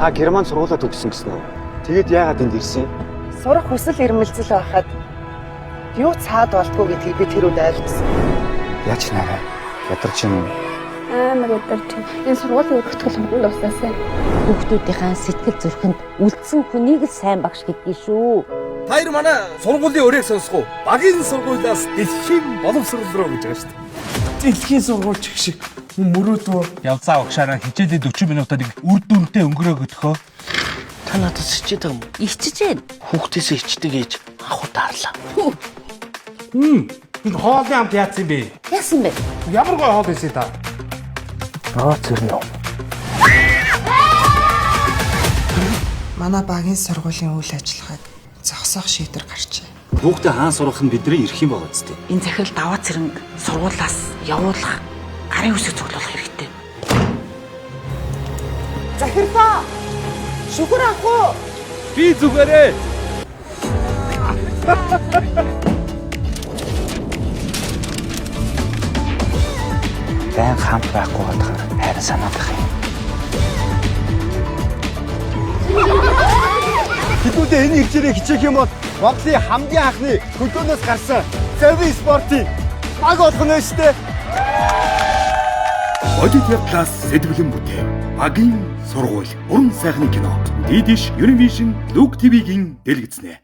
Та Герман сургуулаа төгссөн гэсэн үү? Тэгээд яагаад энд ирсэн? Сурах хүсэл эрмэлзэл байхад юу цаад болтгоо гэдгийг би тэр үед ойлгосон. Яач наарай. Ядарч юм уу? Амар ядарч. Энэ сургуулийн өргөтгөл хөнгөн дуусаасаа. Хүүхдүүдийнхээ сэтгэл зүрхэнд үлдсэн хүнийг л сайн багш гэдгийг шүү. Хоёр манай сургуулийн өрөөг сонсгоо. Багийн сургуулиас дэлхийн боловсрол руу гэж байгаа шүү дээ. Дэлхийн сургуульч шиг мөрөөдөө Явцаа огшаараа хичээлээ 40 минутаар нэг үр дүнтэй өнгөрөөгдөхөө. та надад сычээд байгаа юм. Ичж гэн. Хүүхдээсээ ичдэг ээж анхуу таарлаа. Энэ хоолны амт яатсан бэ? Яасан бэ? Ямар гой хоол байсан та? Зөрнө. Манай багийн сургуулийн үйл ажиллагааг зогсоох шийдвэр гарчээ. Хүүхдээ хаан сурах нь бидний эрх юм байгаа зү. Энэ захирал даваа цэрэнг сургуулаас явуулах, гарын үсэг цуглуулах хэрэгтэй. Захирлаа! Шүхэр ах уу? Би зүгээрээ. Байн хамт байхгүй гадахаар хайр санаад байх юм. Тэдүүдээ энэ иржээрээ хичээх юм бол Монголын хамгийн анхны хөлөөнөөс гарсан Зави спортын баг болох нь шүү дээ. Одит явдлаас сэтгэлэн бүтээн. Багийн сургууль. Уран сайхны кино. Дидиш Univision Look TV-гийн дэлгэцнэ.